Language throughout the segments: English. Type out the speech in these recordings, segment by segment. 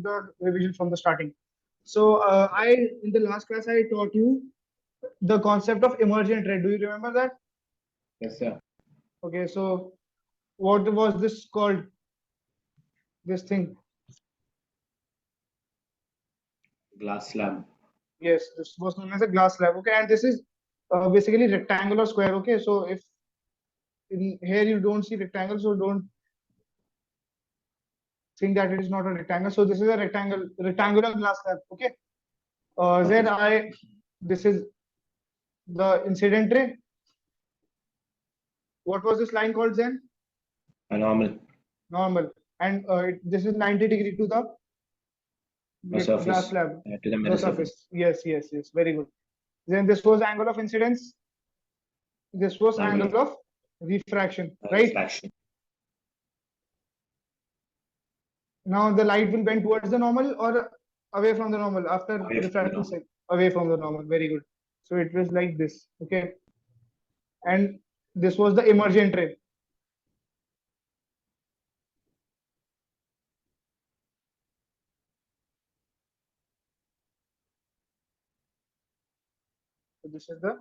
the revision from the starting. So in the last class I taught you the concept of emergent ray. Do you remember that? Yes, sir. Okay, so what was this called? This thing? Glass slab. Yes, this was known as a glass slab. Okay, and this is basically rectangular square. Okay, so if in here you don't see rectangle, so don't think that it is not a rectangle. So this is a rectangular glass slab. Okay. Then this is the incident ray. What was this line called then? A normal. Normal. And this is 90 degree to the Surface. glass slab. To the mirror surface. Yes, yes, yes. Very good. Then this was angle of incidence. This was angle of refraction, right? Refraction. Now the light will bend towards the normal or away from the normal after refraction cycle. Away from the normal. Very good. So it was like this. Okay. And this was the emergent ray. So this is the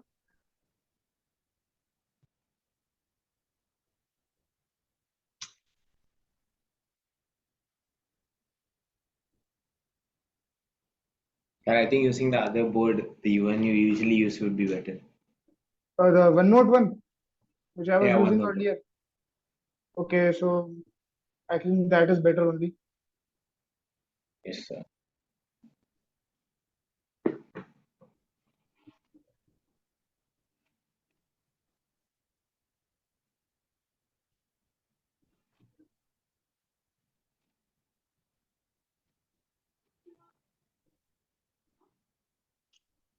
I think using the other board, the one you usually use would be better. the OneNote one, which I was Yeah, using OneNote. earlier. Okay, so I think that is better only. Yes, sir.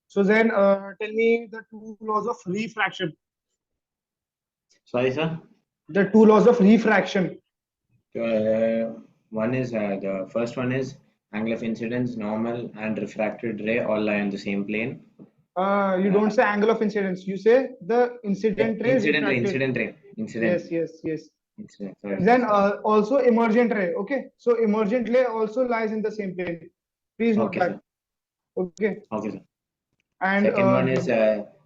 So then tell me the two laws of refraction. Sorry, sir. The two laws of refraction. One is the first one is angle of incidence, normal, and refracted ray all lie on the same plane. You don't say angle of incidence. You say the incident ray. Incident ray. Yes, yes, yes. Incident. Sorry, Then sorry. also emergent ray. Okay, so emergent ray also lies in the same plane. Please note Okay, that. sir. Okay. Okay, sir. And Second one is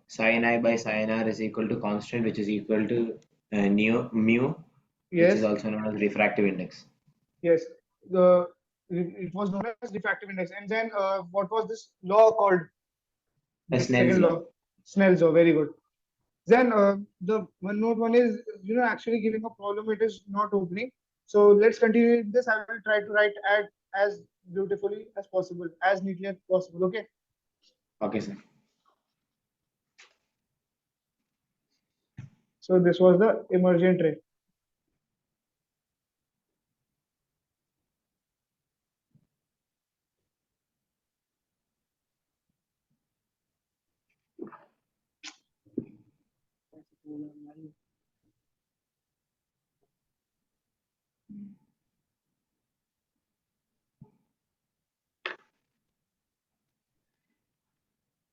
sin I by sin r is equal to constant, which is equal to mu, which is yes, also known as refractive index. yes. The it was known as diffractive index. And then what was this law called? The Snell's second law. law. Snell's law. Very good. Then the OneNote one is actually giving a problem. It is not opening. So let's continue this. I will try to write as beautifully as possible, as neatly as possible. Okay. Okay, sir. So this was the emergent ray.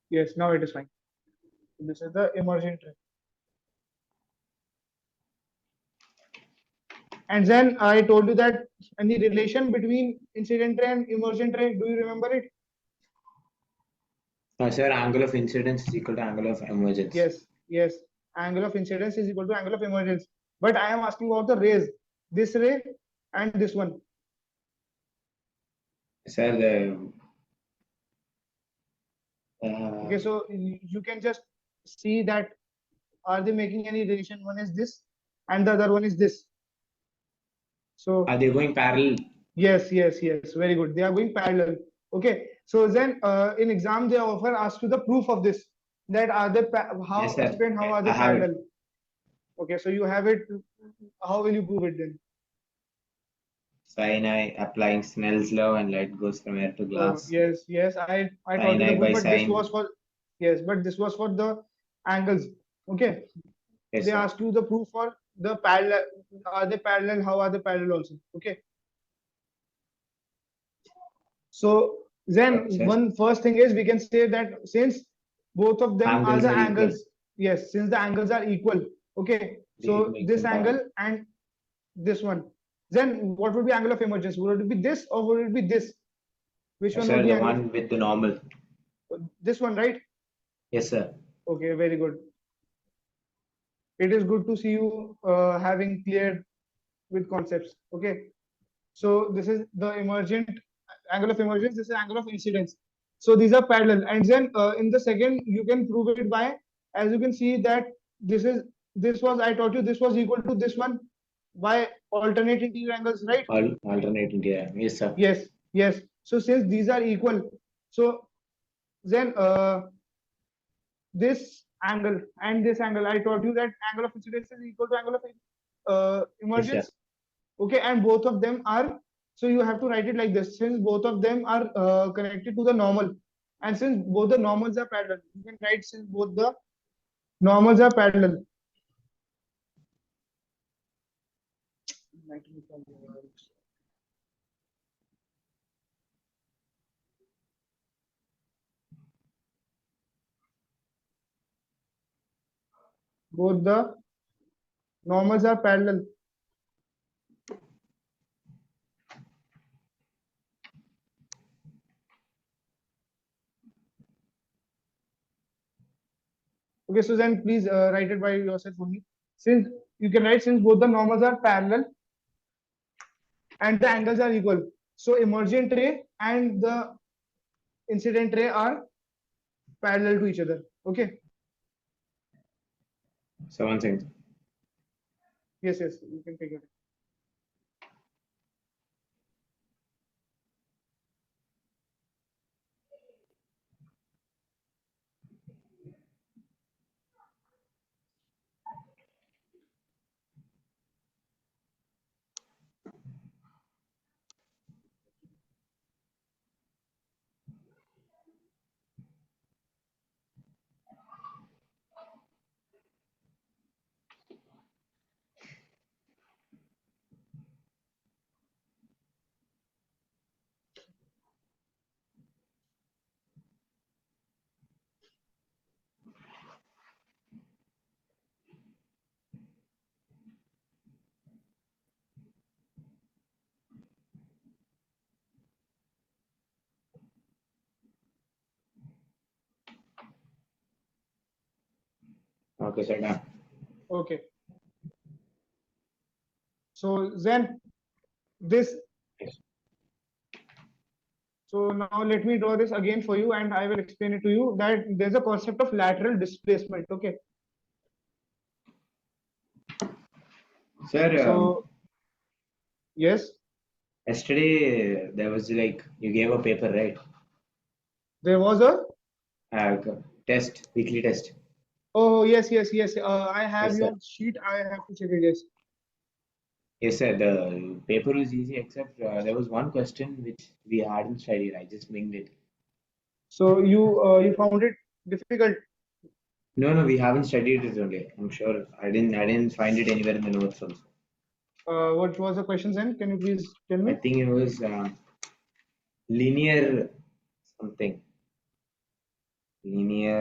Yes, now it is fine. This is the emergent ray. And then I told you that any relation between incident ray and emergent ray, do you remember it? Sir, angle of incidence is equal to angle of emergence. Yes, yes. Angle of incidence is equal to angle of emergence. But I am asking about the rays. This ray and this one. Sir, Okay, so you can just see that are they making any relation? One is this and the other one is this. So are they going parallel? yes, yes, yes. Very good. They are going parallel. Okay. So then in exam they often ask you the proof of this. That are they how Yes, sir. explain how are they I have it. parallel? Okay, so you have it. How will you prove it then? Sin I applying Snell's law and light goes from air to glass. Yes, yes. I taught Sin you I the by proof, but this sin. was for yes, but this was for the angles. Okay. Yes, They sir. ask you the proof for the parallel. Are they parallel? How are they parallel also? Okay. So then Sir. one first thing is we can say that since both of them Angles are the are equal. angles, yes, since the angles are equal, okay. So this angle and this one. Then what would be angle of emergence? Would it be this or would it be this? Which Yes, one sir. was the The angle? one with the normal. This one, right? Yes, sir. Okay, very good. It is good to see you having clear with concepts. Okay. So this is the emergent angle of emergence. This is angle of incidence. So these are parallel. And then in the second, you can prove it by, as you can see that this is this was I taught you this was equal to this one by alternate interior angles, right? Alternating here. Yes, sir. Yes, yes. So since these are equal, so then this angle and this angle, I taught you that angle of incidence is equal to angle of Yes, sir. emergence. Okay, and both of them are, so you have to write it like this, since both of them are connected to the normal, and since both the normals are parallel, you can write since both the normals are parallel. Both the normals are parallel. Okay, so then please write it by yourself only. Since you can write since both the normals are parallel and the angles are equal, so emergent ray and the incident ray are parallel to each other. Okay. So one second. Yes, yes, you can take it. Okay, sir. Done. Okay. So then this, Yes. so now let me draw this again for you and I will explain it to you that there's a concept of lateral displacement. Okay. Sir, So yes, yesterday there was like you gave a paper, right? there was a, Uh, Test, weekly test. oh yes, yes, yes. I have Yes, sir. your sheet. I have to check it. Yes. Yes, sir. The paper was easy, except there was one question which we hadn't studied. I just winged it. So you found it difficult. No, no, we haven't studied it only. I'm sure. I didn't find it anywhere in the notes also. What was the question then? Can you please tell I me? think it was linear something. Linear.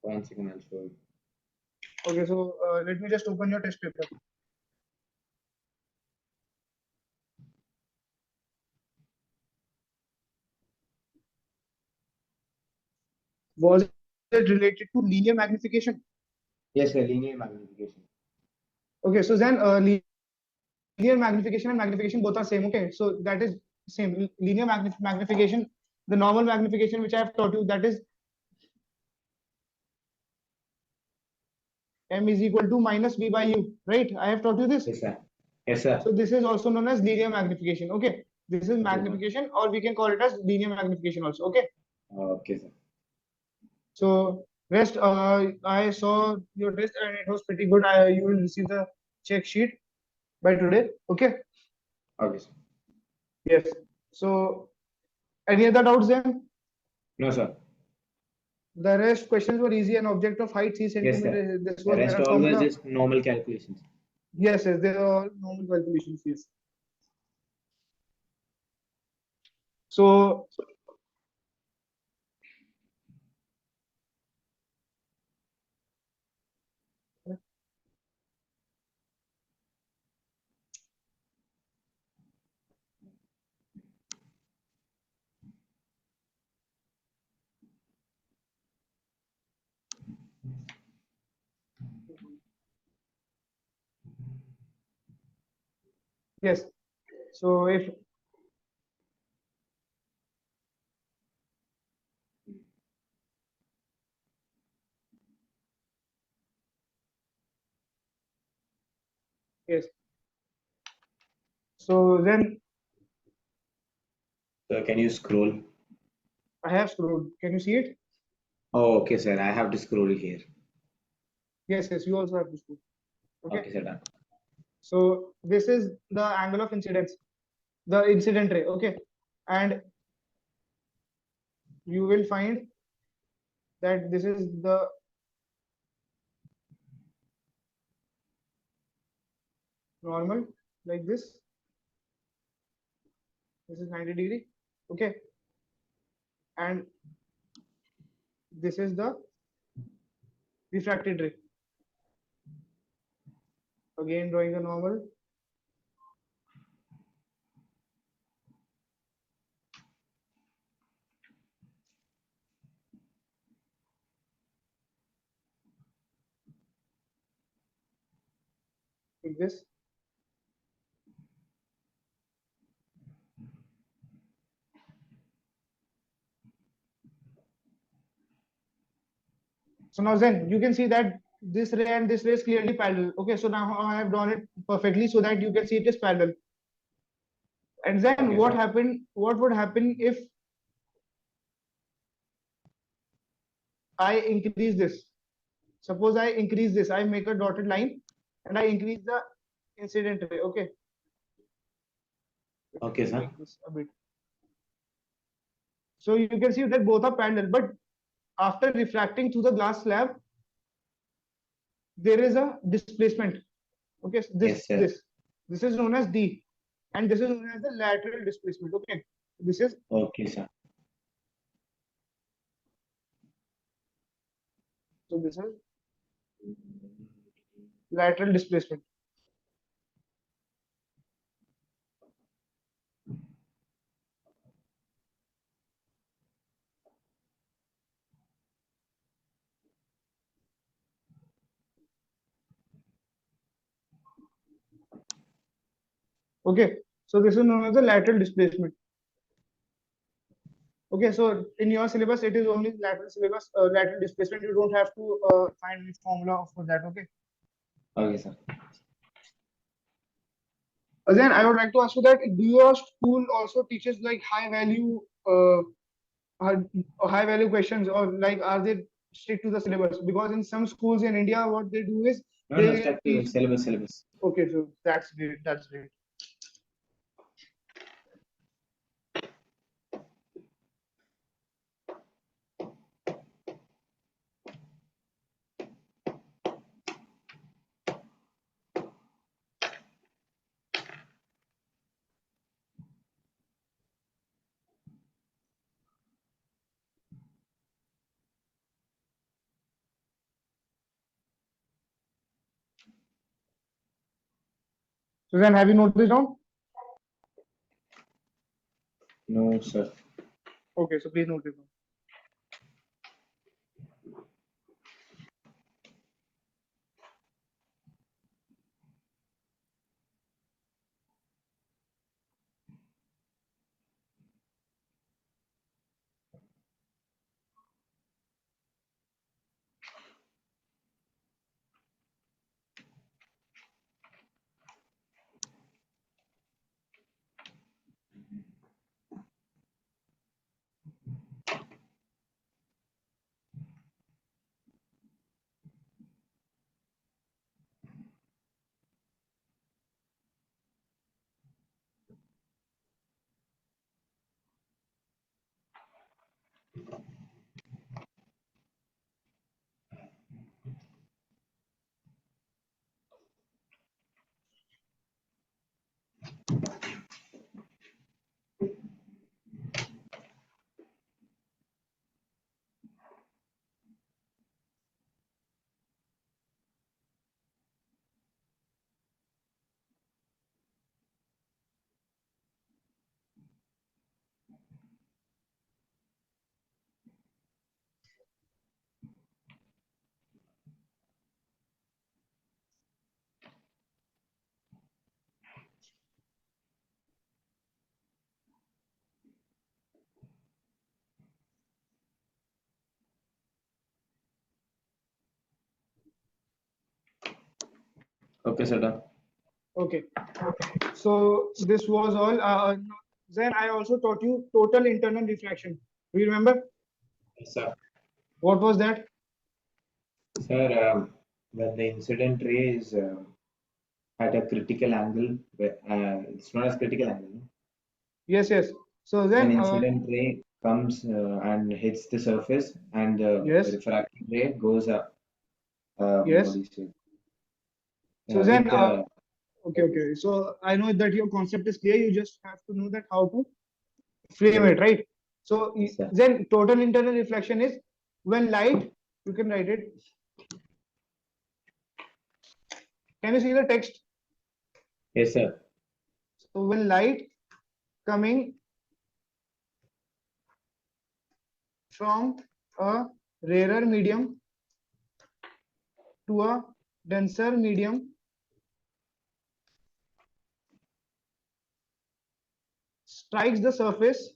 One second, I'll show you. Okay. So let me just open your test paper. Was it related to linear magnification? Yes, sir. Linear magnification. Okay. So then linear magnification and magnification both are same. Okay. So that is same. Linear magnification, the normal magnification which I have taught you, that is m is equal to minus b by u, right? I have taught you this. Yes, sir. Yes, sir. So this is also known as linear magnification. Okay, this is Okay, sir. magnification, or we can call it as linear magnification also. Okay. Okay, sir. So rest, I saw your test and it was pretty good. You will receive the check sheet by today. Okay. Okay, sir. Yes. So any other doubts then? No, sir. The rest questions were easy. An object of height 3 Yes, sir. centimeters. This The was rest a all were formula. just normal calculations. Yes, yes, they are all normal calculations. Yes. So Yes. So if yes, so then So can you scroll? I have scrolled. Can you see it? Oh, okay, sir. I have to scroll here. Yes, yes. You also have to scroll. Okay. Okay, sir. Done. So this is the angle of incidence, the incident ray. Okay, and you will find that this is the normal like this. This is 90-degree. Okay, and this is the refracted ray. Again, drawing the normal like this. So now then you can see that this ray and this ray is clearly parallel. Okay, so now I have drawn it perfectly so that you can see it is parallel. And then Okay, what sir. happened? What would happen if I increase this? Suppose I increase this. I make a dotted line and I increase the incident ray. Okay, let Okay, me sir. make this a bit. So you can see that both are parallel, but after refracting through the glass slab, there is a displacement. Okay, so Yes, sir. this is known as D, and this is known as the lateral displacement. Okay, this is Okay, sir. so this is lateral displacement. Okay, so this is known as the lateral displacement. Okay, so in your syllabus, it is only lateral syllabus, lateral displacement. You don't have to find any formula for that. Okay. Okay, sir. Then I would like to ask you that do your school also teaches like high high value questions, or like are they strict to the syllabus? Because in some schools in India, what they do is No, no, they stuck to teach. syllabus, syllabus. Okay, so that's great. That's great. So then, have you noted this down? No, sir. Okay, so please note it down. Okay, sir. Done. Okay. So this was all. Then I also taught you total internal reflection. Do you remember? Yes, sir. What was that? Sir, when the incident ray is at a critical angle, it's not as critical angle. No? Yes, yes. So When then, incident ray comes and hits the surface, and the yes, refracted ray goes up. What yes. do you say? So With then, the okay, surface. okay. So I know that your concept is clear. You just have to know that how to frame Yes, it, right? So yes, sir. then, total internal reflection is when light. You can write it. Can you see the text? Yes, sir. So when light coming from a rarer medium to a denser medium strikes the surface.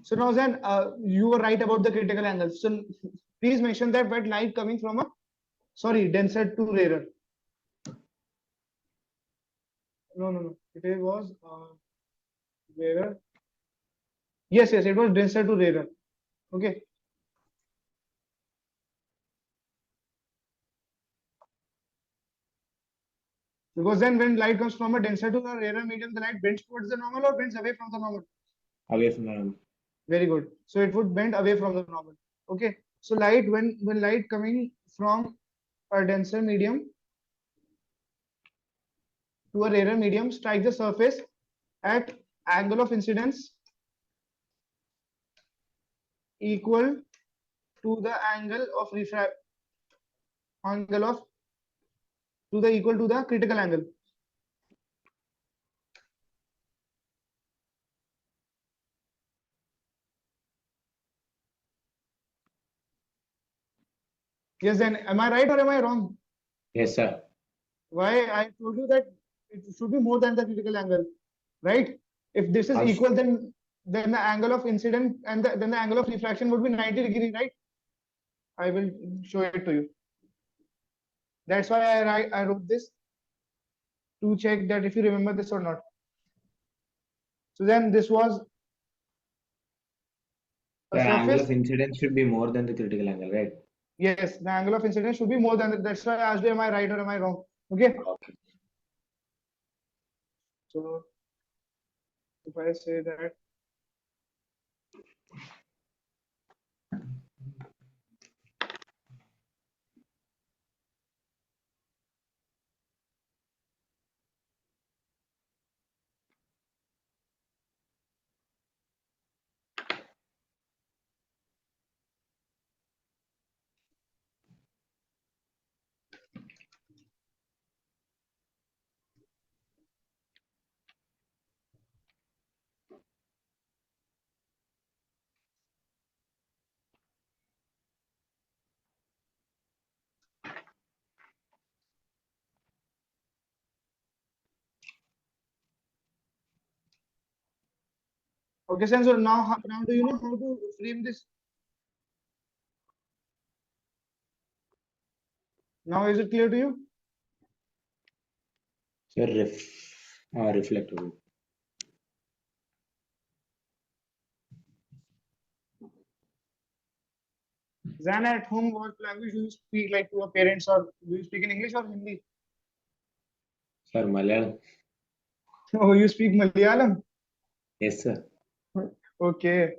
So now then, you were right about the critical angle. So please mention that when light coming from a, sorry, denser to rarer. No, no, no. It was rarer. Yes, yes, it was denser to rarer. Okay. Because then when light comes from a denser to a rarer medium, the light bends towards the normal or bends away from the normal. Away from the Very good. So it would bend away from the normal. Okay. So light when light coming from a denser medium to a rarer medium strike the surface at angle of incidence equal to the angle of to the equal to the critical angle. Yes, then am I right or am I wrong? Yes, sir. Why I told you that it should be more than the critical angle, right? If this is How sh- equal, then the angle of incident and then the angle of refraction would be 90 degrees, right? I will show it to you. That's why I wrote this to check that if you remember this or not. So then this was a the angle of surface. incidence should be more than the critical angle, right? Yes, the angle of incidence should be more than that. That's why I asked you, am I right or am I wrong? Okay. Okay. So if I say that, okay, so now do you know how to frame this? Now is it clear to you? So reflective. Zan, at home, what language do you speak like to your parents, or do you speak in English or Hindi? Sir, Malayalam. Oh, you speak Malayalam. Yes, sir. Okay.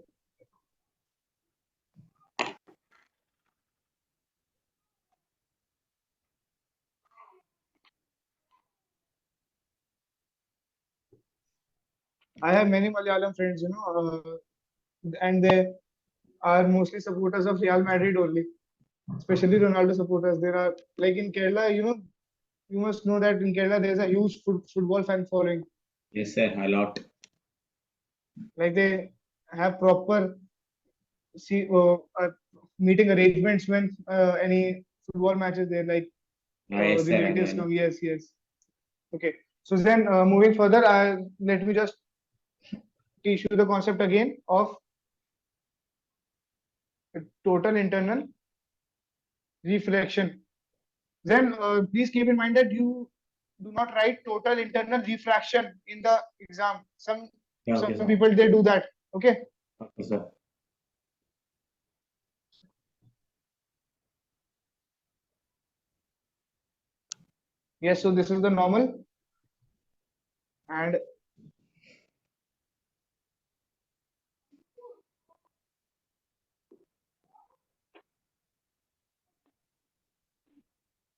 I have many Malayalam friends, and they are mostly supporters of Real Madrid only, especially Ronaldo supporters. There are like in Kerala, you must know that in Kerala there's a huge football fan following. Yes, sir. A lot. Like they have proper see meeting arrangements when any football matches there, like Yes, sir. I know. relatives I know. come. Yes, yes. Okay. So then moving further, let me just teach you the concept again of total internal reflection. Then please keep in mind that you do not write total internal refraction in the exam. Yeah, Some okay, sir. people they do that. Okay. Okay, sir. Yes. So this is the normal, and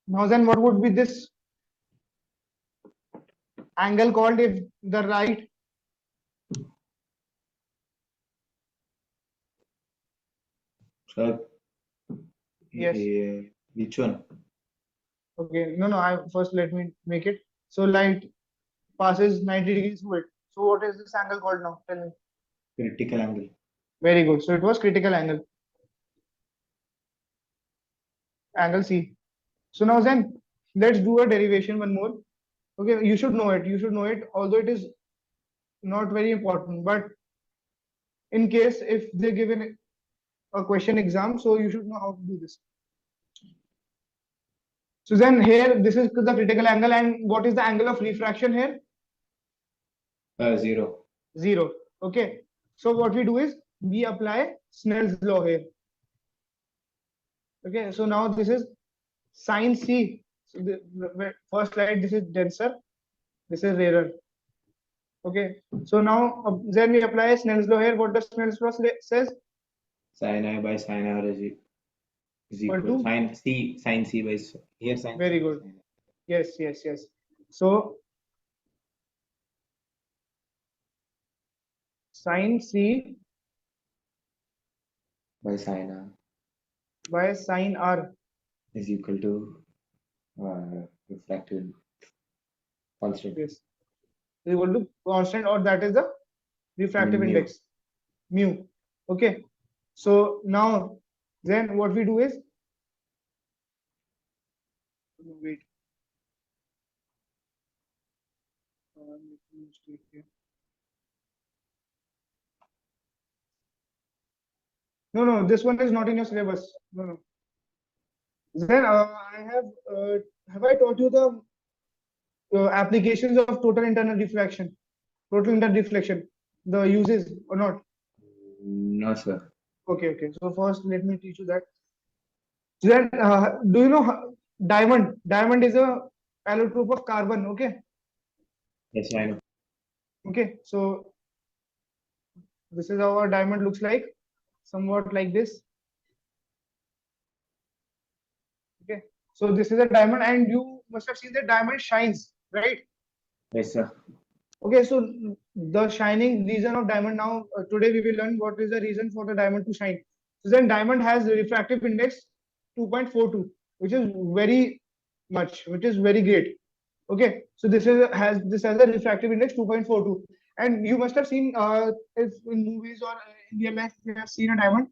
now then what would be this angle called if the right? Sir, Yes. which one? Okay. No, no. I first let me make it. So light passes 90 degrees through it. So what is this angle called now? Tell me. Critical angle. Very good. So it was critical angle, angle C. So now then, let's do a derivation one more. Okay, you should know it. You should know it, although it is not very important. But in case if they give a question exam, so you should know how to do this. So then here, this is the critical angle, and what is the angle of refraction here? 0. 0. Okay. So what we do is we apply Snell's law here. Okay. So now this is sine C. So the first slide, this is denser, this is rarer. Okay. So now then we apply Snell's law here. What does Snell's law says? Sin I by sin R is Equal equal. to. Sin C by here sin C Very by good. sin Yes, yes, yes. So sine C by sin R by sine R. is equal to refractive constant. Yes, is equal to constant, or that is the refractive Mu. index, mu. Okay. So now then what we do is, wait, mistake here. No, no, this one is not in your syllabus. No, no. Then I have I taught you the applications of total internal reflection, total internal reflection, the uses or not? No, sir. Okay, okay. So first, let me teach you that. Then, do you know diamond? Diamond is a allotrope of carbon. Okay, Yes, I know. okay. So this is how a diamond looks like, somewhat like this. Okay. So this is a diamond, and you must have seen that diamond shines, right? Yes, sir. Okay. So the shining reason of diamond. Now today we will learn what is the reason for the diamond to shine. So then diamond has a refractive index 2.42, which is very much, which is very great. Okay, so this has a refractive index 2.42, and you must have seen if in movies or in real life you have seen a diamond.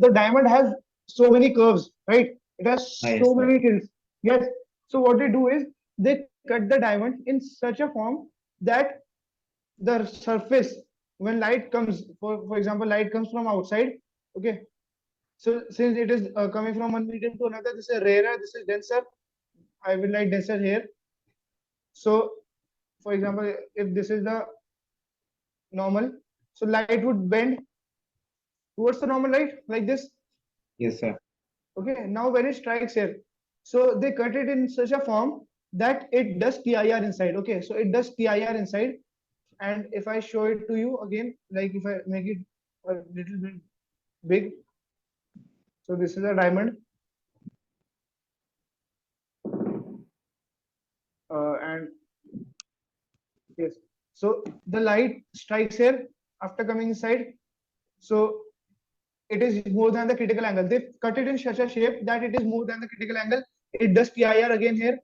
The diamond has so many curves, right? It has Yes, so sir. many tilts. Yes. So what they do is they cut the diamond in such a form that the surface, when light comes, for example, light comes from outside. Okay, so since it is coming from one medium to another, this is rarer, this is denser. I will write denser here. So for example, if this is the normal, so light would bend towards the normal light like this. Yes, sir. Okay, now when it strikes here, so they cut it in such a form that it does TIR inside. Okay, so it does TIR inside, and if I show it to you again, like if I make it a little bit big, so this is a diamond, and yes, so the light strikes here after coming inside, so it is more than the critical angle. They cut it in such a shape that it is more than the critical angle. It does TIR again here,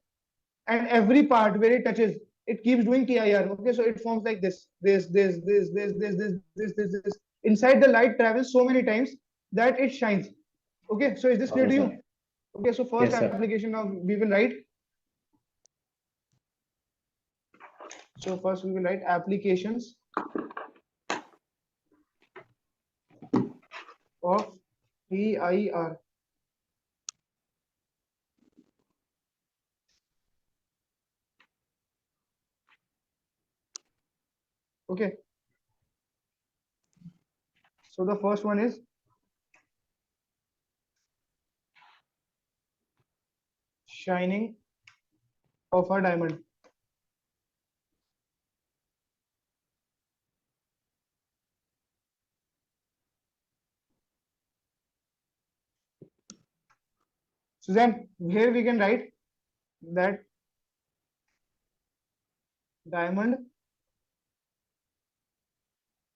and every part where it touches, it keeps doing TIR. Okay, so it forms like this. Inside the light travels so many times that it shines. Okay, so is this clear Okay, to sir. you? Okay, so first Yes, sir. application of we will write. So first we will write applications of TIR. Okay. So the first one is shining of a diamond. So then here we can write that diamond.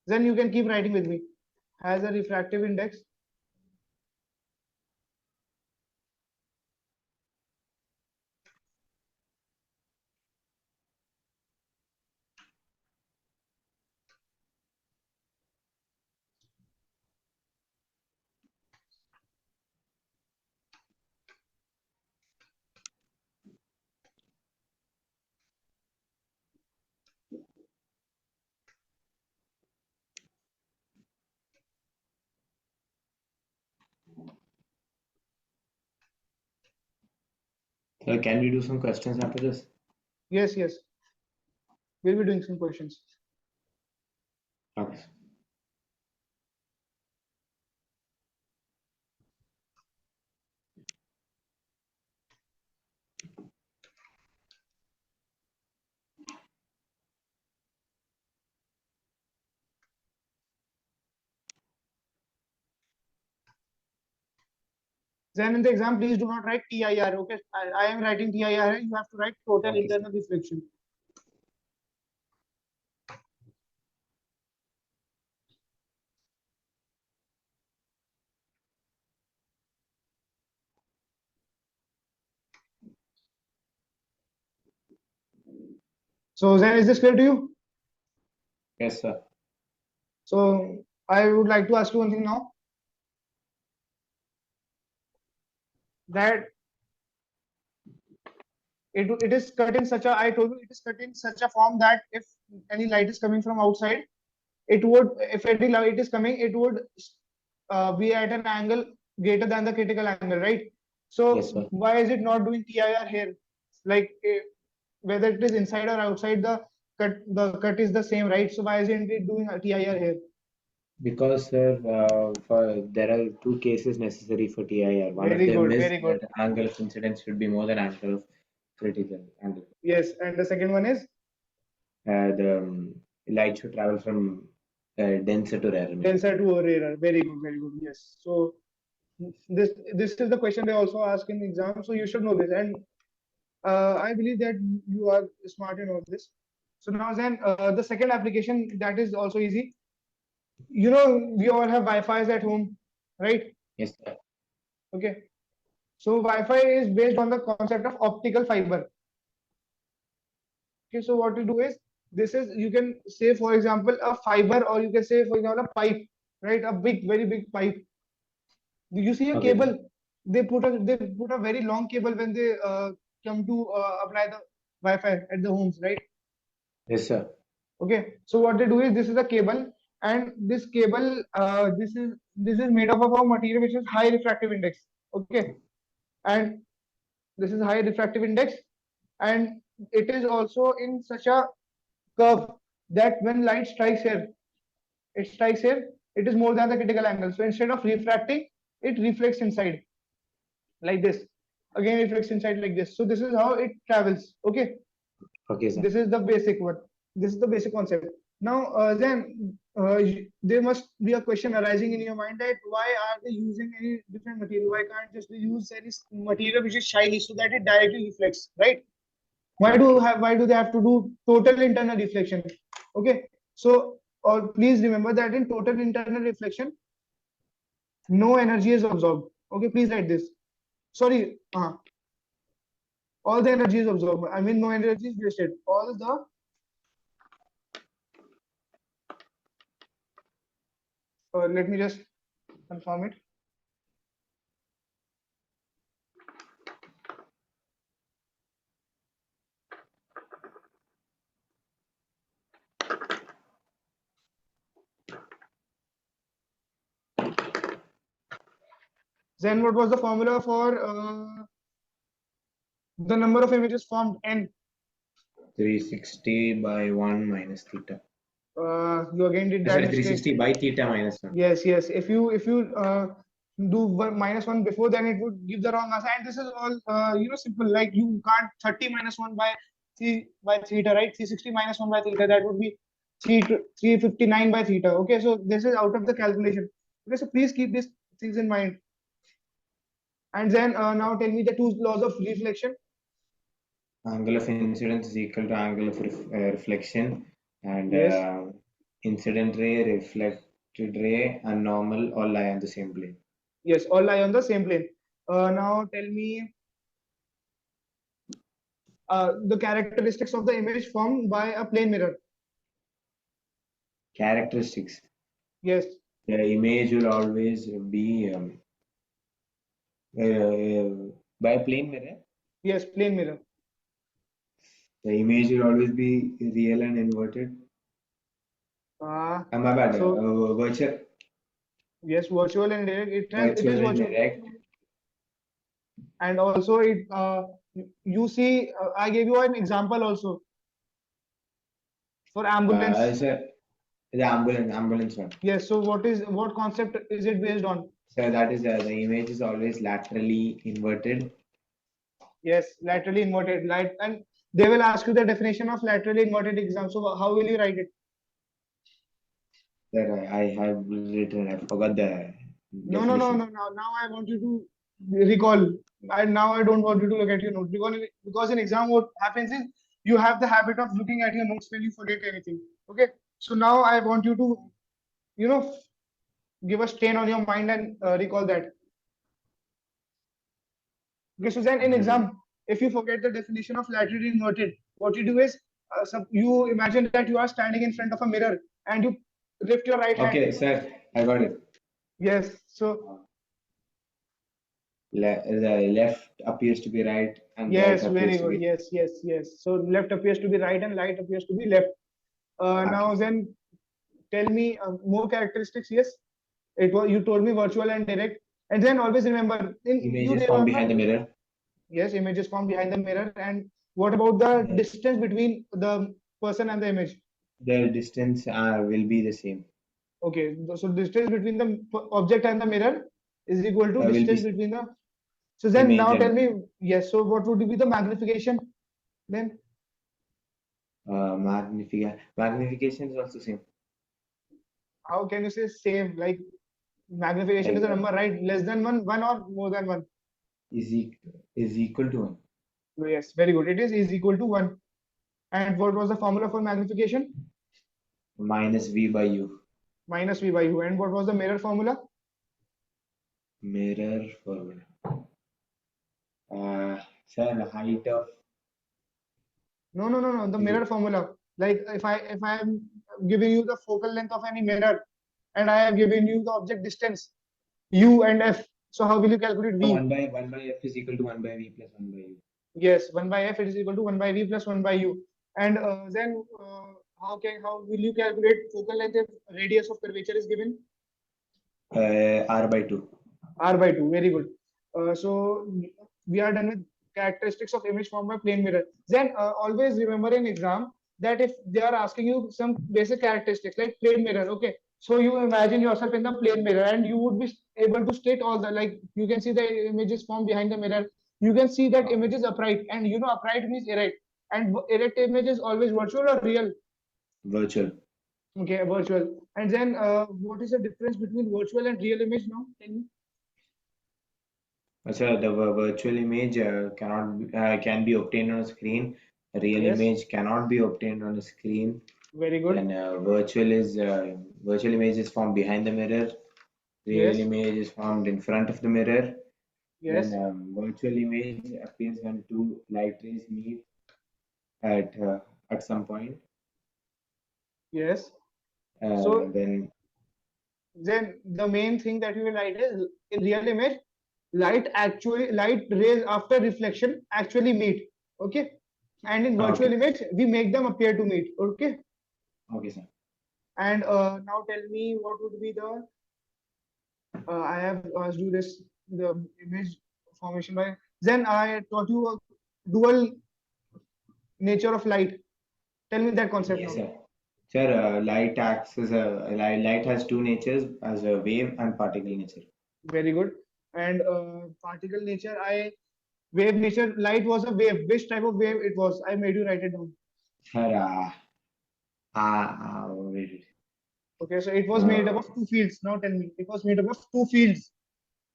Then you can keep writing with me. Has a refractive index So can we do some questions after this? Yes, yes. We'll be doing some questions. Okay. Then in the exam, please do not write TIR. Okay, I am writing TIR. You have to write total Okay, sir. internal reflection. So then, is this clear to you? Yes, sir. So I would like to ask you one thing now. That it is cut in such a, I told you it is cut in such a form that if any light is coming from outside, it would, if any light is coming, it would be at an angle greater than the critical angle, right? Yes, So sir. why is it not doing TIR here? Like whether it is inside or outside, the cut is the same, right? So why isn't it doing a TIR here? Because, sir, there are two cases necessary for TIR. One of Very them good, is very good. that angle of incidence should be more than angle of critical angle. Yes, and the second one is The light should travel from denser to rarer medium. denser to rarer. Very good, very good. Yes. So this is the question they also ask in the exam. So you should know this, and I believe that you are smart in all this. So now then, the second application that is also easy. You know, we all have Wi-Fi's at home, right? Yes, sir. Okay. So Wi-Fi is based on the concept of optical fiber. Okay. So what you do is, this is, you can say for example a fiber, or you can say for example a pipe, right? A big, very big pipe. You see a Okay, sir. cable. They put a very long cable when they come to apply the Wi-Fi at the homes, right? Yes, sir. Okay, so what they do is, this is a cable, and this cable, this is made up of a material which is high refractive index. Okay, and this is high refractive index, and it is also in such a curve that when light strikes here, it strikes here, it is more than the critical angle. So instead of refracting, it reflects inside like this. Again, it reflects inside like this. So this is how it travels. Okay, Okay, sir. this is the basic one. This is the basic concept. Now, then there must be a question arising in your mind that why are they using any different material? Why can't just they use any material which is shiny so that it directly reflects, right? Why do they have to do total internal reflection? Okay, so please remember that in total internal reflection, no energy is absorbed. Okay, please write this. Sorry, all the energy is absorbed. I mean, no energy is wasted. All the let me just confirm it. Then what was the formula for the number of images formed? N. 360 by 1 minus theta. You again did Yes, that sir, mistake. 360 by theta minus 1. Yes, yes. If you do -1 before, then it would give the wrong answer. And this is all simple. Like you can't 30 minus 1 by 3 by theta, right? 360 minus 1 by theta. That would be 359 by theta. Okay, so this is out of the calculation. Okay, so please keep these things in mind. And then now tell me the two laws of reflection. Angle of incidence is equal to angle of reflection, and Yes, incident ray, reflected ray, and normal all lie on the same plane. yes, all lie on the same plane. Now tell me the characteristics of the image formed by a plane mirror. Characteristics. Yes, The image will always be by a plane mirror. yes, plane mirror. The image will always be real and inverted. Uh, My bad. so Virtual, yes, virtual and direct. It is virtual and virtual, direct. and also you see I gave you an example also for ambulance. Sir, the ambulance one. Yes. So what concept is it based on? So that is the image is always laterally inverted. Yes, laterally inverted light, and they will ask you the definition of laterally inverted exam. So how will you write it? That I have written. I forgot the No, no, no, definition. no. Now I want you to recall. Now I don't want you to look at your notes because in exam what happens is you have the habit of looking at your notes when you forget anything. Okay. So now I want you to you know give a strain on your mind and recall that. Okay. So then in Hmm. exam, if you forget the definition of laterally inverted, what you do is you imagine that you are standing in front of a mirror and you lift your right hand. Okay, sir, I got it. Yes. So The left appears to be right and right yes, appears very to good. be Yes, yes, yes. So left appears to be right and right appears to be left. Now okay. then, tell me more characteristics. Yes, it was you told me virtual and direct, and then always remember in you Images formed remember behind the mirror. yes, images formed behind the mirror. And what about the The, distance between the person and the image? the distance will be the same. Okay, so distance between the object and the mirror is equal to Will distance be between the. So then image now tell and me yes. So what would be the magnification then? magnification is also same. How can you say same? Like magnification is Like a number, right? Less than one or more than one. is e is equal to 1. Yes, very good. It is equal to one. And what was the formula for magnification? Minus v by u. Minus v by u. And what was the mirror formula? Mirror for sir, height of No, no, no, no. The is mirror formula. Like if I am giving you the focal length of any mirror, and I have given you the object distance u and f. So how will you calculate v? 1 by f is equal to 1 by v plus 1 by u. Yes, 1 by f it is equal to 1 by v plus 1 by u. And then how will you calculate focal length if radius of curvature is given? R by 2. R by 2. Very good. So we are done with characteristics of image formed by plane mirror. Then always remember in exam that if they are asking you some basic characteristics like plane mirror, okay. So you imagine yourself in the plane mirror and you would be able to state all the like you can see the images formed behind the mirror. You can see that image is upright and upright means erect. And erect image is always virtual or real. Virtual. Okay, virtual. And then what is the difference between virtual and real image now? Tell me. So the virtual image can be obtained on a screen. A real Yes, image cannot be obtained on a screen. very good. Then virtual image is formed behind the mirror. Real Yes, image is formed in front of the mirror. Then yes, virtual image appears when two light rays meet at uh, at some point. yes. So Then then the main thing that you will write is in real image, light rays after reflection actually meet. Okay. And in virtual okay, image, we make them appear to meet. Okay. okay, sir. And now tell me what would be the I have asked you this the image formation by then I taught you a dual nature of light. Tell me that concept Yes, now. sir. Sir, light acts as light has two natures as a wave and particle nature. Very good. And particle nature, wave nature, light was a wave. Which type of wave it was? I made you write it down. Sir, wait. Okay, so it was made up Uh, of two fields. Now tell me, it was made up of two fields,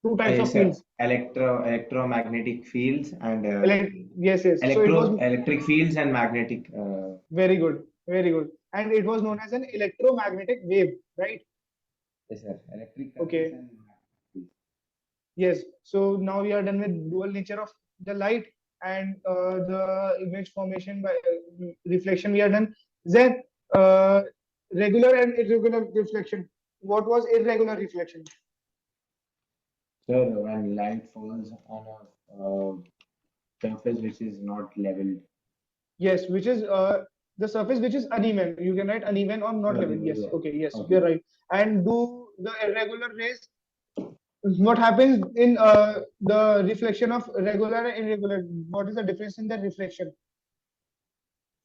two types of yes, sir. fields. Electromagnetic fields and Yes, yes. So it was electric fields and magnetic. very good, very good. And it was known as an electromagnetic wave, right? Yes, sir. Electric currents Okay. and magnetic fields. Yes. So now we are done with dual nature of the light and the image formation by reflection. We are done. Then regular and irregular reflection. What was irregular reflection? Sir, when light falls on a surface which is not leveled. Yes, which is the surface which is uneven. You can write uneven or not Okay, level. Yes. yeah. Okay. Yes, you're Okay. right. And do the irregular rays. What happens in the reflection of regular and irregular? What is the difference in the reflection?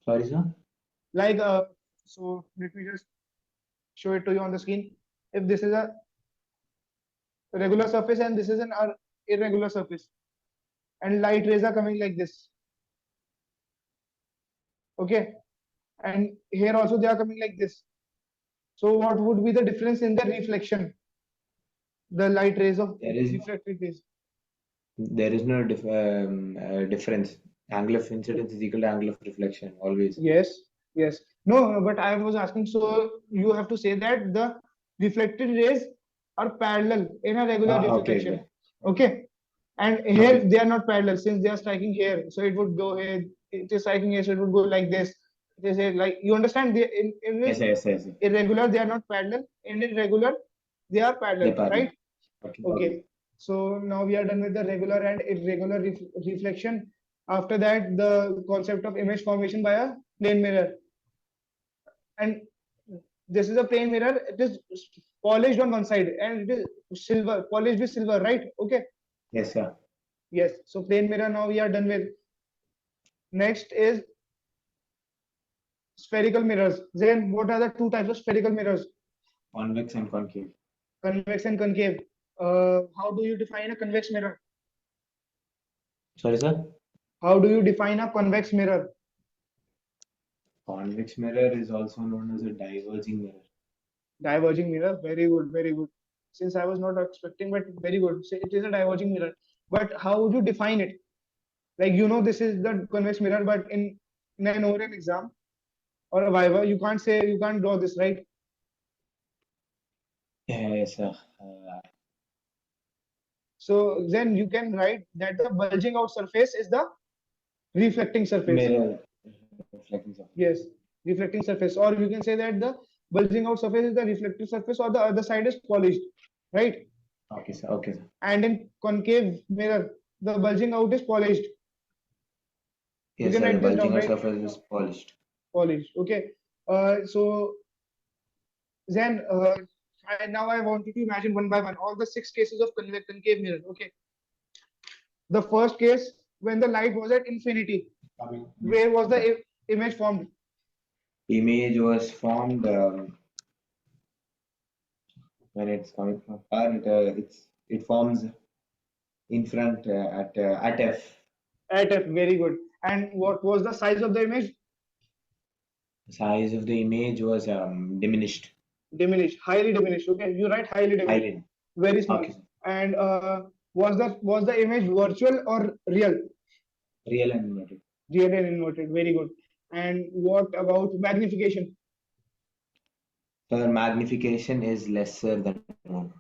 Sorry, sir. Like so let me just show it to you on the screen. If this is a regular surface and this is an irregular surface, and light rays are coming like this, okay, and here also they are coming like this. So what would be the difference in the reflection, the light rays of There is refracted rays? no difference. Angle of incidence is equal to angle of reflection always. Yes, yes. No, but I was asking, so you have to say that the reflected rays are parallel in a regular Okay, reflection. okay, Okay. And okay. here they are not parallel since they are striking here. So it would go here. It is striking here, so it would go like this. It is here, like you understand. They in Yes, yes, yes, yes. irregular they are not parallel. In irregular they are They parallel, parallel. right? Okay, okay. Okay. So now we are done with the regular and irregular reflection. After that, the concept of image formation by a plane mirror. And this is a plane mirror. It is polished on one side and it is silver, polished with silver, right? Okay. Yes, sir. Yes. So plane mirror now we are done with. Next is spherical mirrors. Then what are the two types of spherical mirrors? Convex and concave. Convex and concave. How do you define a convex mirror? Sorry, sir. How do you define a convex mirror? Convex mirror is also known as a diverging mirror. Diverging mirror. Very good, very good. Since I was not expecting, but very good. So it is a diverging mirror. But how would you define it? Like this is the convex mirror, but in an oral exam or a viva, you can't draw this, right? Yes, sir. So then you can write that the bulging out surface is the reflecting surface. Mirror reflecting surface. Yes, reflecting surface. Or you can say that the bulging out surface is the reflective surface, or the other side is polished, right? Okay, sir. Okay, sir. And in concave mirror, the bulging out is polished. You Yes, can sir. The write this down, bulging out right? surface is polished. Polished. Okay. So then now I want you to imagine one by one all the six cases of concave mirror. Okay. The first case, when the light was at infinity, Coming. where was the image formed? Image was formed when it's coming from far. It forms in front at F. At F. Very good. And what was the size of the image? The size of the image was diminished. Diminished, highly diminished. Okay, you write highly diminished, Highly. very small. Okay, sir. And was the image virtual or real? Real and inverted. Real and inverted. Very good. And what about magnification? So the magnification is lesser than 1.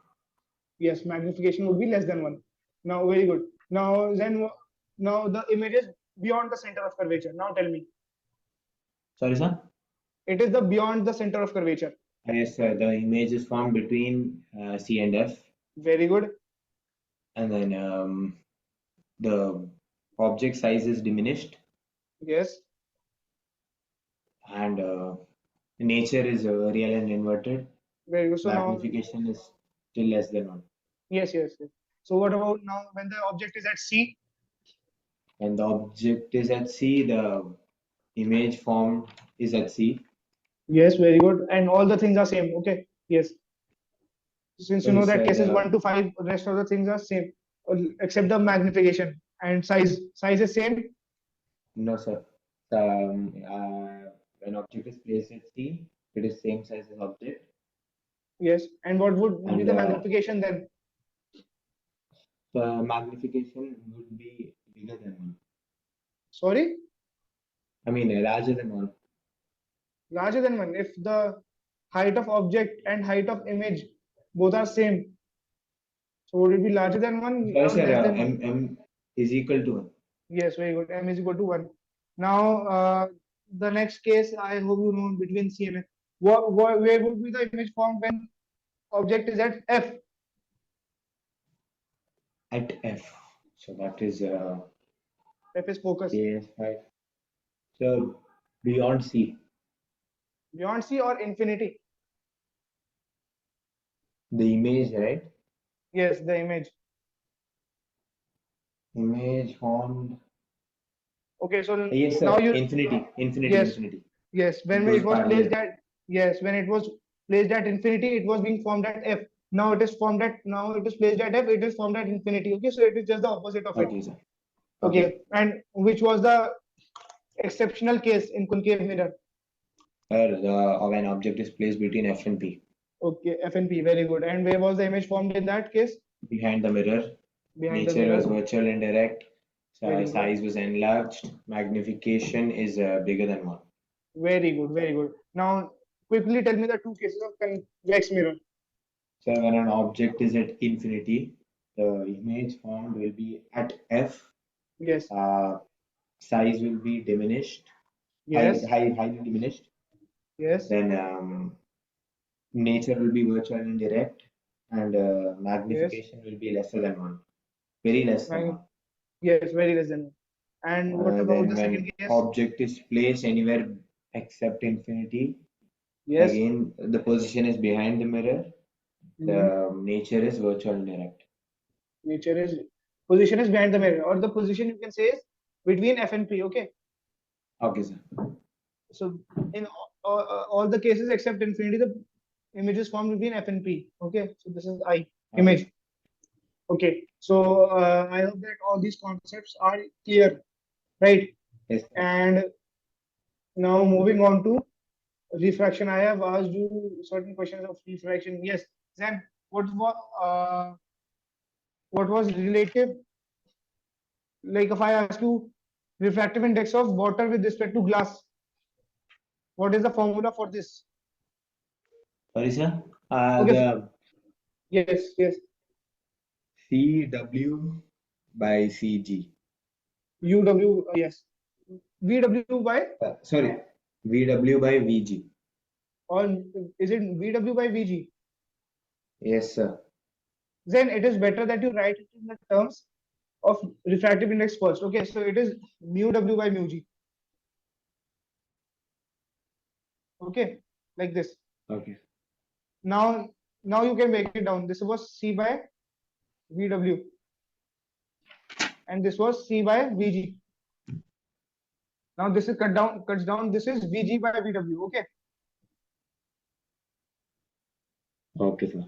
Yes, magnification would be less than one. Now, very good. Now the image is beyond the center of curvature. Now tell me, Sorry, sir. it is the beyond the center of curvature. Yes, sir. The image is formed between C and F, Very good. and then the object size is diminished, Yes. and nature is real and inverted. Very good. So now, Magnification is still less than 1. yes, yes, yes. So what about now when the object is at C? When the object is at C, the image formed is at C. Yes, very good. And all the things are same. Okay. Yes. Since you Sorry, know that sir. cases 1 to 5, rest of the things are same, except the magnification and size. Size is same. No, sir. When object is placed at C, it is same size as object, Yes. And what would be and the magnification then? the magnification would be bigger than one. Sorry, I mean, larger than one. larger than one. If the height of object and height of image both are same, so would it be larger than one Sorry, or sir. less than one? M is equal to one. Yes, very good. M is equal to 1. Now, the next case, I hope you know between C and F. Where would be the image formed when object is at F? At F. So that is F is focus. AS5. So beyond C, Beyond C or infinity? the image, right? Yes, the image. Image formed. Okay, so Yes, now sir. you, Infinity, infinity, yes, infinity. yes, It when goes it was placed parallel. at, yes, when it was placed at infinity, it was being formed at F. Now it is formed at, now it is placed at F, it is formed at infinity. Okay, so it is just the opposite of it. Okay, sir. Okay. Okay, and which was the exceptional case in concave mirror? Sir, when object is placed between F and P, Okay, F and P, very good. And where was the image formed in that case? behind the mirror, Behind the nature was mirror. virtual and direct, Very good. size was enlarged, magnification is bigger than one. Very good, very good. Now, quickly tell me the two cases of convex mirror. So when an object is at infinity, the image formed will be at F, Yes, uh, size will be diminished, yes, highly diminished. yes, Then nature will be virtual and direct, and yes. magnification will be lesser than one, very less than Nine, one. yes, very less than one. And what about Then the second when case? object is placed anywhere except infinity, Yes. again the position is behind the mirror. Mhm. The nature is virtual and direct. Nature is position is behind the mirror, or the position you can say is between F and P. Okay. Okay, sir. So in all the cases except infinity, the image is formed between F and P. Okay. So this is I Okay, image. sir. Okay. So I hope that all these concepts are clear, right? Yes, sir. And now moving on to refraction. I have asked you certain questions of refraction. Yes. Then what was relative, like if I ask you refractive index of water with respect to glass, what is the formula for this? Sorry, sir. Okay, The yes, yes. CW by CG. UW, yes. VW by, Sorry, VW by VG. or is it VW by VG? Yes, sir. Then it is better that you write it in the terms of refractive index first. Okay, so it is mu W by mu G. Okay, like this. Okay. Now, now you can break it down. This was C by VW, and this was C by VG. Now this is cuts down. This is VG by VW. Okay. Okay, sir.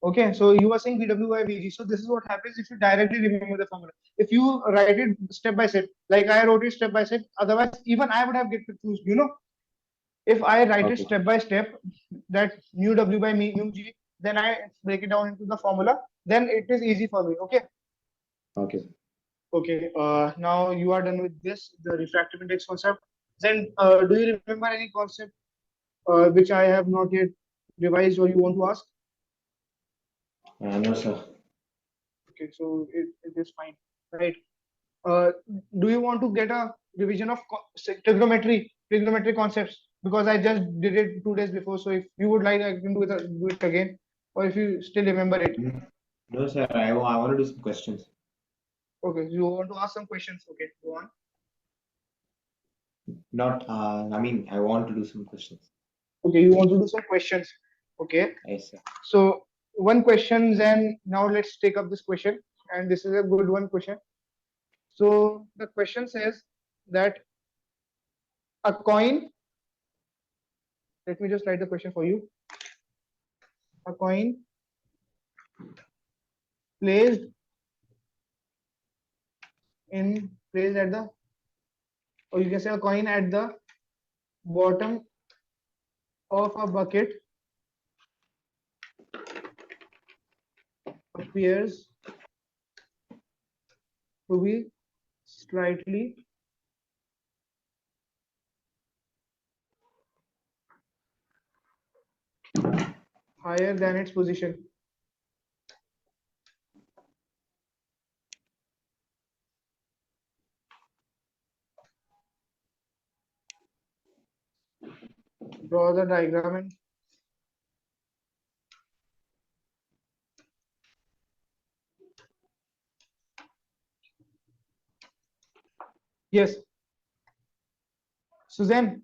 Okay. So you are saying VW by VG. So this is what happens if you directly remember the formula. If you write it step by step, like I wrote it step by step, otherwise even I would have get confused. You know, if I write it Okay. step by step, that mu W by mu G, then I break it down into the formula. Then it is easy for me. Okay. Okay, sir. Okay. Now you are done with this, the refractive index concept. Then, do you remember any concept which I have not yet revised or you want to ask? No, sir. Okay, so it is fine, right? Uh, do you want to get a revision of trigonometry concepts? Because I just did it 2 days before. So if you would like, I can do it again, or if you still remember it. No, sir. I want to do some questions. Okay, you want to ask some questions? Okay, go on. Not, I mean, I want to do some questions. Okay, you want to do some questions. Okay, Yes, sir. so one question, then now let's take up this question, and this is a good one question. So the question says that a coin Let me just write the question for you. A coin placed placed at the, or you can say a coin at the bottom of a bucket appears to be slightly higher than its position. Draw the diagram and yes. So then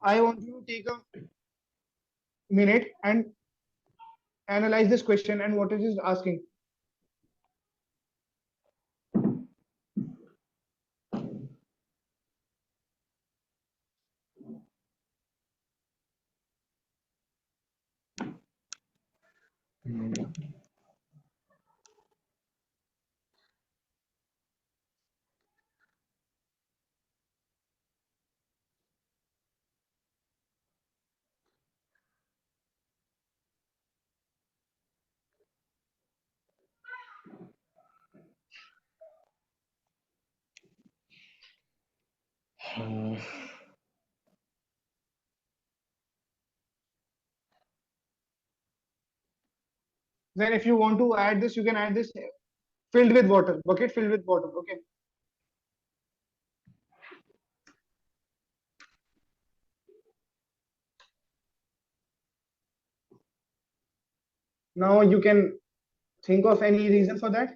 I want you to take a minute and analyze this question and what it is asking. Hmm. Uh, Then if you want to add this, you can add this filled with water, bucket filled with water. Okay. Now you can think of any reason for that.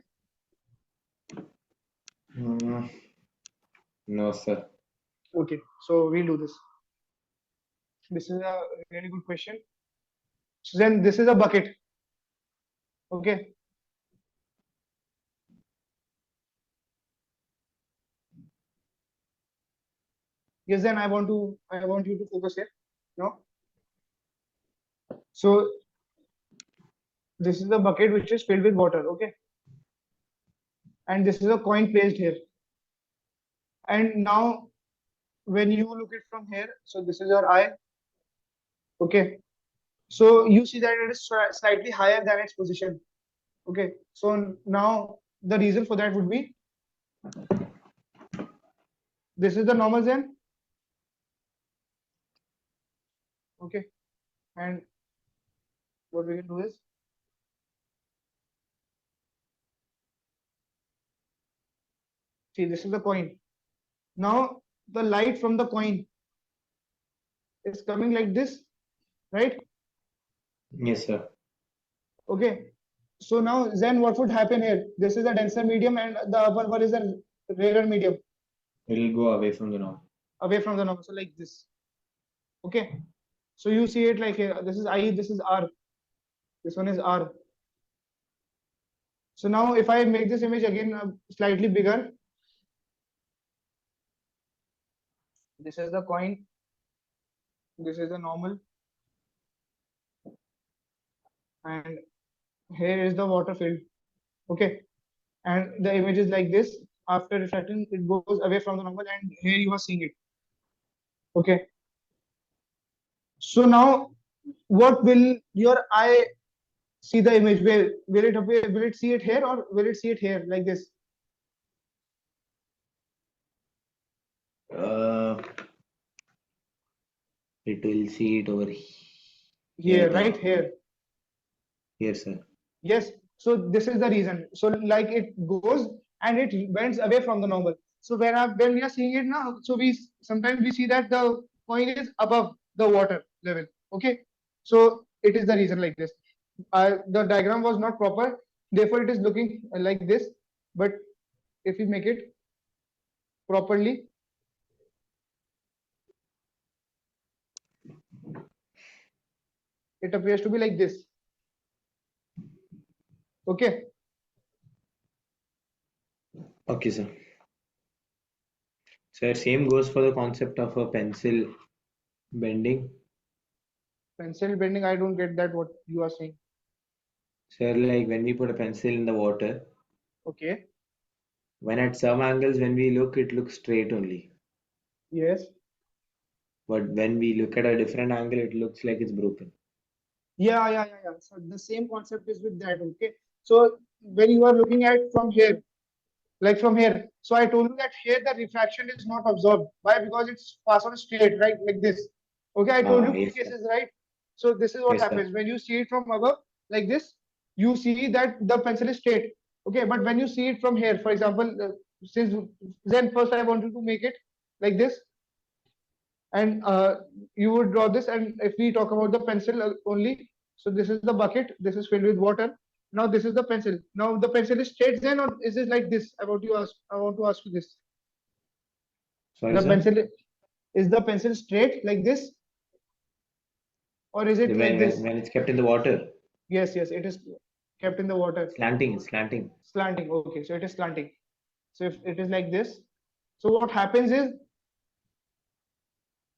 hmm, no, sir. Okay. So we'll do this. This is a really good question. So then this is a bucket. Okay. Yes, then I want you to focus here. No. So this is the bucket which is filled with water. Okay. And this is a coin placed here. And now when you look it from here, so this is your eye. Okay. So you see that it is slightly higher than its position. Okay. So now the reason for that would be this is the normal Zen. Okay. And what we can do is see this is the coin. Now the light from the coin is coming like this, right? Yes, sir. Okay. So now then what would happen here? This is a denser medium and the upper one is a rarer medium It'll go away from the norm. away from the normal. So like this. Okay. So you see it like here. This is I, this is R. This one is R. So now if I make this image again slightly bigger, this is the coin, this is the normal, and here is the water filled. Okay. And the image is like this. After reflecting, it goes away from the normal, and here you are seeing it. Okay. So now, what will your eye see the image? Will it appear? Will it see it here or will it see it here like this? Uh, it will see it over here, Here, the right here. here, sir. Yes. So this is the reason. So like it goes and it bends away from the normal. So when we are seeing it now, so we sometimes we see that the coin is above the water level. Okay. So it is the reason like this. The diagram was not proper, therefore it is looking like this. But if we make it properly, it appears to be like this. Okay. Okay, sir. Sir, same goes for the concept of a pencil bending. Pencil bending, I don't get that what you are saying. Sir, like when we put a pencil in the water, Okay. when at some angles when we look, it looks straight only. Yes. But when we look at a different angle, it looks like it's broken. Yeah. So the same concept is with that. Okay. So when you are looking at from here, like from here. So I told you that here the refraction is not absorbed. Why? Because it's passed on straight, right? Like this. Okay, I told you two Yes, sir. cases, right? So this is what Yes, sir. happens when you see it from above, like this. You see that the pencil is straight. Okay, but when you see it from here, for example, since then first I wanted to make it like this, and you would draw this. And if we talk about the pencil only, so this is the bucket. This is filled with water. Now this is the pencil. Now the pencil is straight, then, or is it like this? I want to ask you this. Sorry, The sir. pencil is the pencil straight like this, or is it like this? When it's kept in the water, Yes, it is kept in the water. slanting, slanting. Slanting. Okay, so it is slanting. So if it is like this, so what happens is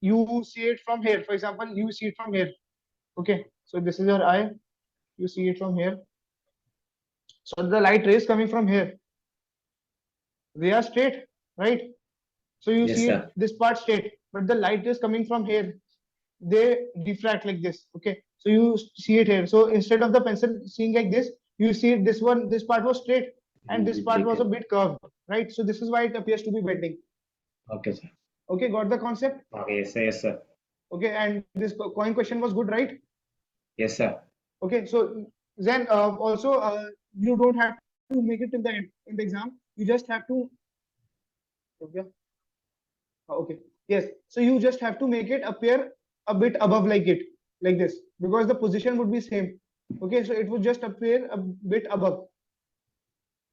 you see it from here. For example, you see it from here. Okay, so this is your eye. You see it from here. So the light rays coming from here, they are straight, right? So you Yes, see it sir. this part straight, but the light is coming from here. They diffract like this. Okay, so you see it here. So instead of the pencil seeing like this, you see it, this one, this part was straight, It and will this be part was a breaking. bit curved, right? So this is why it appears to be bending. Okay, sir. Okay, got the concept? Okay, yes, sir. Yes, sir. Okay, and this coin question was good, right? Yes, sir. Okay, so then also you don't have to make it till the end in the exam. You just have to. Okay. Okay. Yes. So you just have to make it appear a bit above like it, like this, because the position would be same. Okay. So it would just appear a bit above.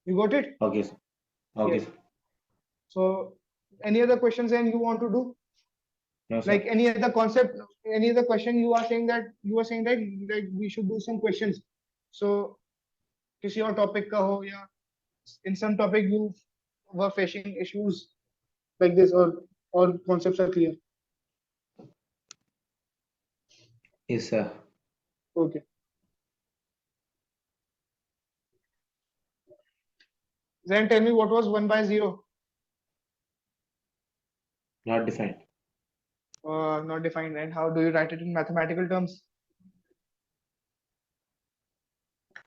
You got it? Okay, sir. Okay, Yes. sir. So any other questions and you want to do? No, Like sir. any other concept, any other question you are saying that you are saying that like we should do some questions. So किसी और topic का हो या in some topic you were facing issues like this, or all concepts are clear. Yes, sir. Okay. Then tell me what was 1/0? Not defined. Not defined. And how do you write it in mathematical terms?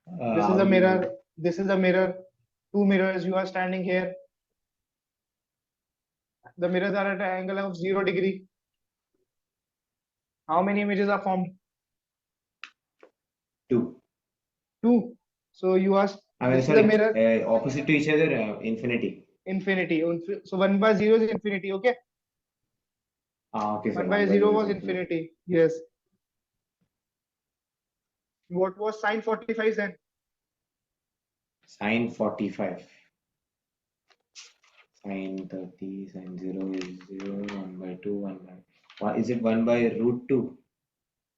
This is How a do you? mirror. This is a mirror. Two mirrors. You are standing here. The mirrors are at an angle of 0 degree. How many images are formed? Two. Two. So you ask. I mean, This is a sorry, mirror. opposite to each other, infinity. Infinity. So 1/0 is infinity. Okay. Okay, sir. One One by by zero zero is was infinity. infinity. Yes. What was sine 45 then? Sine 45. Sine 30. Sine 0 is 0. 1 by 2. 1 by. Is it 1 by root 2?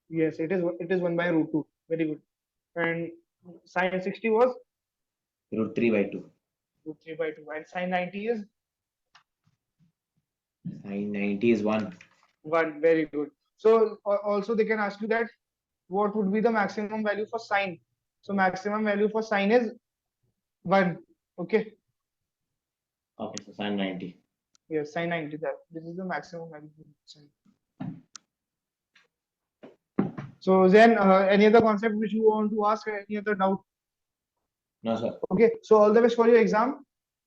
Yes, it is. It is 1/√2. Very good. And sine 60 was Root 3 by 2. √3/2. And sine 90 is Sine 90 is 1. 1. Very good. So also they can ask you that what would be the maximum value for sine. So maximum value for sine is 1. Okay. Okay, so sine 90. Yes, sine 90. That this is the maximum value for sine. So then any other concept which you want to ask, any other doubt? No, sir. Okay. So all the best for your exam.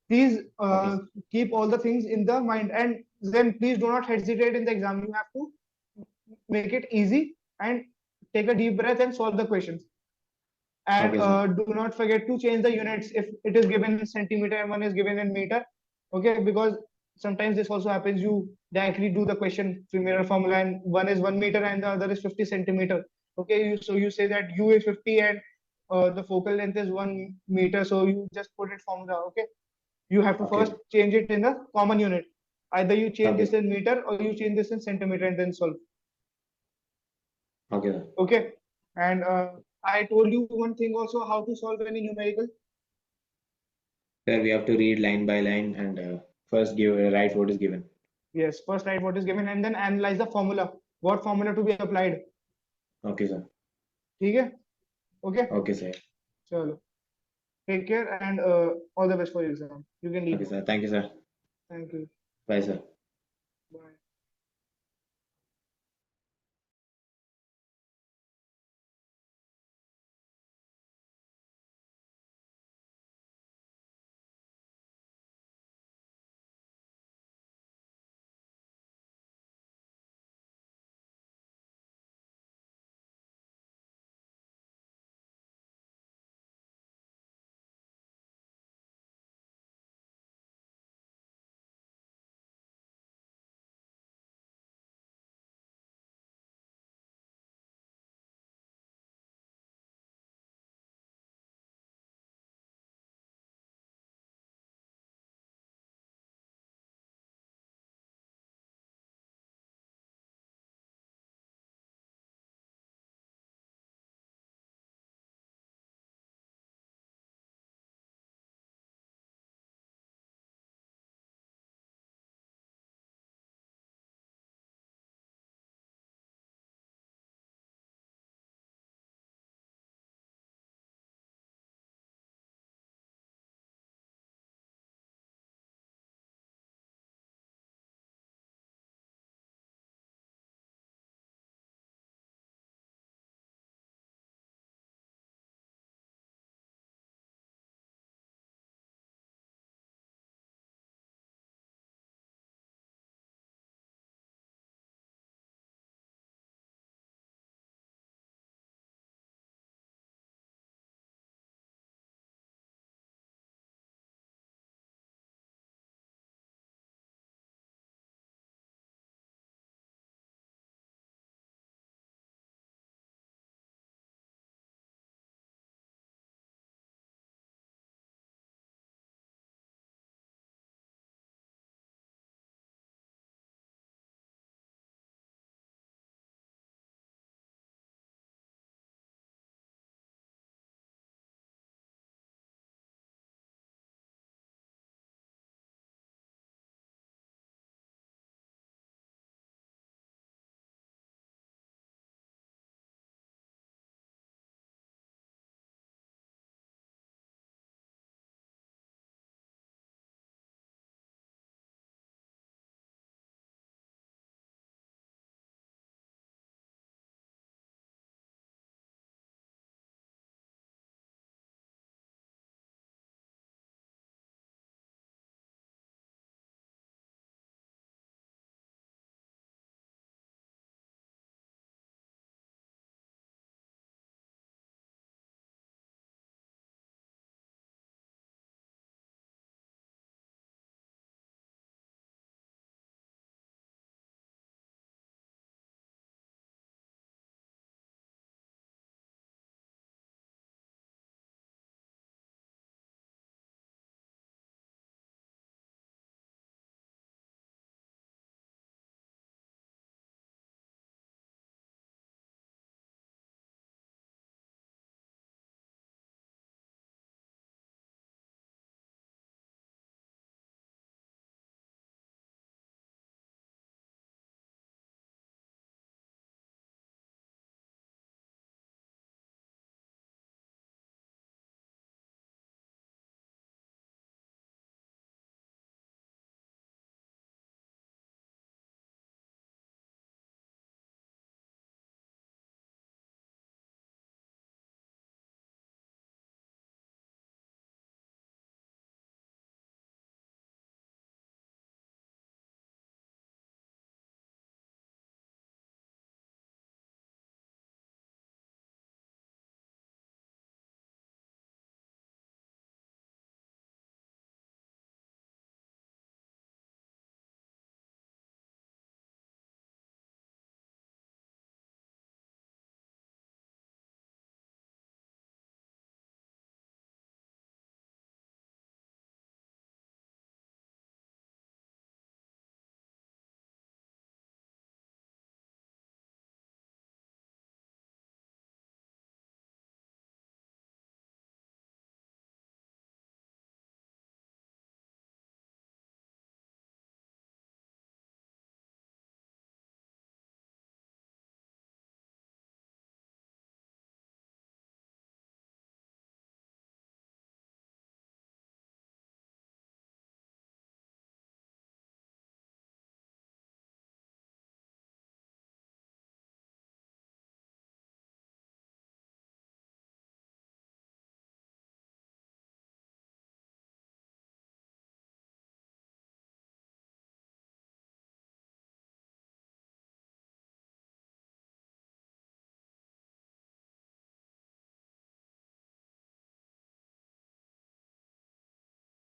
Please Okay, sir. keep all the things in the mind, and then please do not hesitate in the exam. You have to make it easy and take a deep breath and solve the questions. And Okay, sir. do not forget to change the units if it is given in centimeter and one is given in meter. Okay, because sometimes this also happens. You directly do the question through mirror formula, and one is 1 meter and the other is 50 centimeter. Okay, so you say that u is 50 and the focal length is 1 meter, so you just put it formula. Okay, you have to Okay, first sir. change it in the common unit. Either you change Okay, this sir. in meter or you change this in centimeter and then solve. Okay, sir. Okay, and I told you one thing also, how to solve any numerical. Sir, we have to read line by line and first give write what is given. Yes, first write what is given and then analyze the formula. What formula to be applied? Okay, sir. ठीक है? Okay? Okay, sir. चलो, take care and all the best for your exam. You can leave Okay, now. sir. Thank you, sir. Thank you. Bye, sir. Bye.